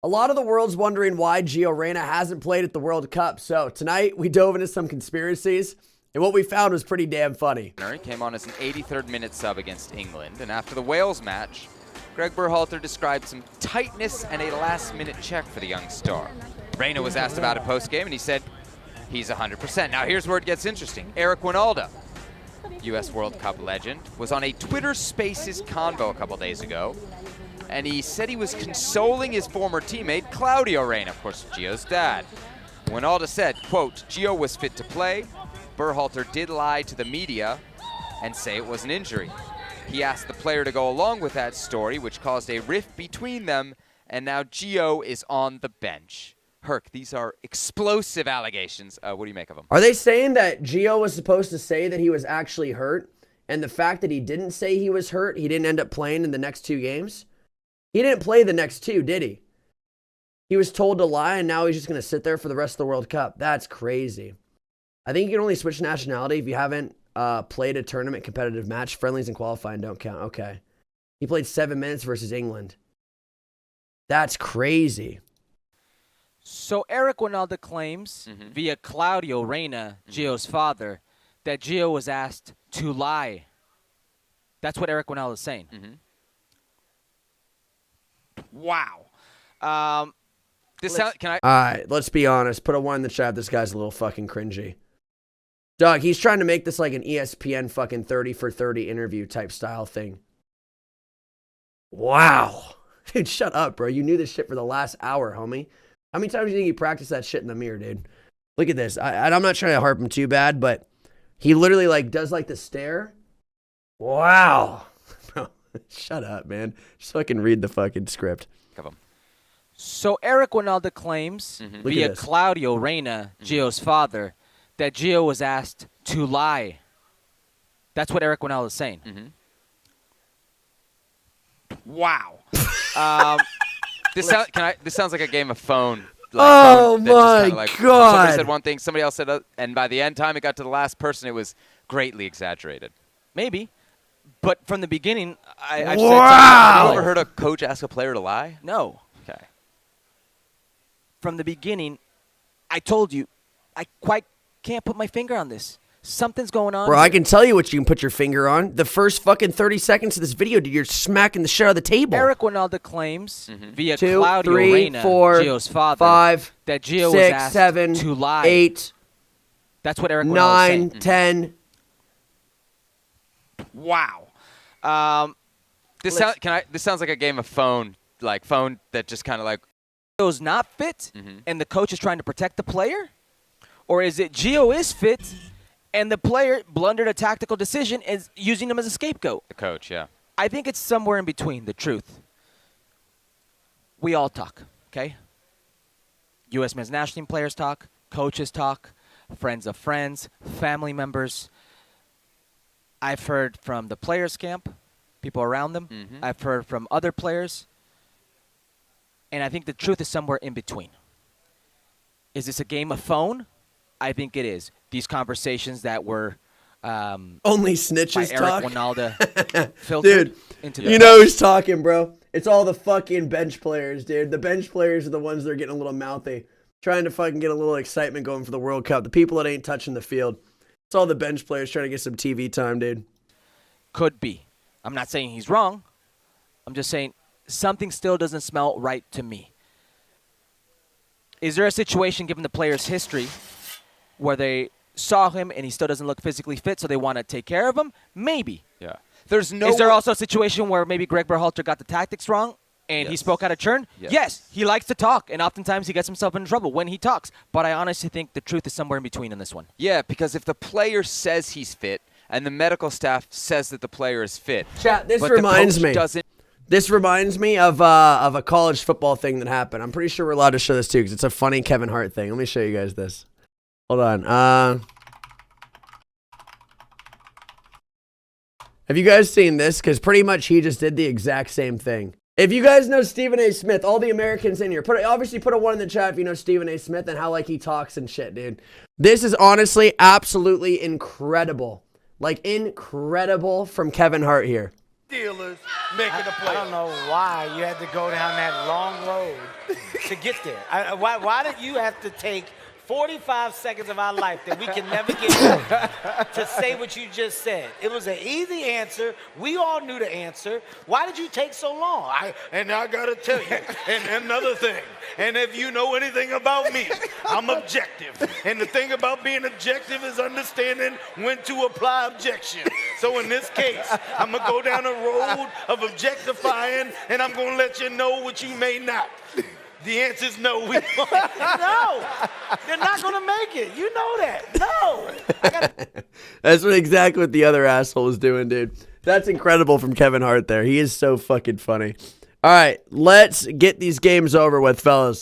A lot of the world's wondering why Gio Reyna hasn't played at the World Cup. So tonight we dove into some conspiracies, and what we found was pretty damn funny. He came on as an 83rd minute sub against England, and after the Wales match, Greg Berhalter described some tightness and a last-minute check for the young star. Reyna was asked about it post-game, and he said he's 100%. Now here's where it gets interesting. Eric Winalda, U.S. World Cup legend, was on a Twitter Spaces convo a couple days ago, and he said he was consoling his former teammate, Claudio Reyna, of course, Gio's dad. Winalda said, quote, Gio was fit to play. Berhalter did lie to the media and say it was an injury. He asked the player to go along with that story, which caused a rift between them, and now Gio is on the bench. Herc, these are explosive allegations. What do you make of them? Are they saying that Gio was supposed to say that he was actually hurt, and the fact that he didn't say he was hurt, he didn't end up playing in the next two games? He didn't play the next two, did he? He was told to lie, and now he's just going to sit there for the rest of the World Cup. That's crazy. I think you can only switch nationality if you haven't played a tournament competitive match. Friendlies and qualifying don't count. Okay. He played 7 minutes versus England. That's crazy. So Eric Winalda claims via Claudio Reyna, Gio's father, that Gio was asked to lie. That's what Eric Winalda is saying. Wow. All right, let's be honest. Put a 1 in the chat. This guy's a little fucking cringy. Doug, he's trying to make this like an ESPN fucking 30 for 30 interview type style thing. Wow. Dude, shut up, bro. You knew this shit for the last hour, homie. How many times do you think you practiced that shit in the mirror, dude? Look at this. I'm not trying to harp him too bad, but he literally like does like the stare. Wow. Bro, shut up, man. Just fucking read the fucking script. So Eric Winalda claims via Claudio Reyna, Gio's father, that Gio was asked to lie. That's what Eric Winalda is saying. Wow. This sounds like a game of phone. Oh phone my God. Somebody said one thing, somebody else said and by the end time it got to the last person, it was greatly exaggerated. Maybe. But from the beginning, I've said Wow. Have you ever heard a coach ask a player to lie? no. Okay. From the beginning, I told you, I quite can't put my finger on this. Something's going on. Bro, here. I can tell you what you can put your finger on. The first fucking 30 seconds of this video, dude, you're smacking the shit out of the table. Eric Winalda claims via 2, Claudio 3, Reyna, 4, Gio's father, 5, that Gio 6, was asked 7, to lie. 8, That's what Eric Winalda 9, is saying. 10. Wow. This sounds like a game of phone, like phone that just kind of like Gio's not fit, and the coach is trying to protect the player? Or is it Gio is fit, and the player blundered a tactical decision and is using him as a scapegoat? the coach, yeah. I think it's somewhere in between, the truth. We all talk, okay? U.S. men's national team players talk, coaches talk, friends of friends, family members. I've heard from the players' camp, people around them. I've heard from other players. And I think the truth is somewhere in between. Is this a game of phone? I think it is. These conversations that were Only snitches by talk. Eric Winalda filtered Dude, into the you know who's talking, bro. It's all the fucking bench players, dude. The bench players are the ones that are getting a little mouthy. Trying to fucking get a little excitement going for the World Cup. The people that ain't touching the field. It's all the bench players trying to get some TV time, dude. Could be. I'm not saying he's wrong. I'm just saying something still doesn't smell right to me. Is there a situation, given the player's history, where they saw him and he still doesn't look physically fit, so they want to take care of him? Maybe. Yeah. Is there also a situation where maybe Greg Berhalter got the tactics wrong and he spoke out of turn? Yes, he likes to talk, and oftentimes he gets himself in trouble when he talks. But I honestly think the truth is somewhere in between in this one. Yeah, because if the player says he's fit and the medical staff says that the player is fit, Chat, this but reminds the coach me. doesn't. This reminds me of a college football thing that happened. I'm pretty sure we're allowed to show this too because it's a funny Kevin Hart thing. Let me show you guys this. Hold on. Have you guys seen this? Because pretty much he just did the exact same thing. If you guys know Stephen A. Smith, all the Americans in here, obviously put a 1 in the chat if you know Stephen A. Smith and how like he talks and shit, dude. This is honestly absolutely incredible. Like incredible from Kevin Hart here. Steelers making the I playoffs. don't know why you had to go down that long road to get there. Why did you have to take 45 seconds of our life that we can never get back to say what you just said? It was an easy answer. We all knew the answer. Why did you take so long? And I gotta tell you, and another thing, and if you know anything about me, I'm objective. And the thing about being objective is understanding when to apply objection. So in this case, I'm gonna go down a road of objectifying, and I'm gonna let you know what you may not. The answer is no. We won't. No, you're not going to make it. You know that. No. That's exactly what the other asshole was doing, dude. That's incredible from Kevin Hart there. He is so fucking funny. All right, let's get these games over with, fellas.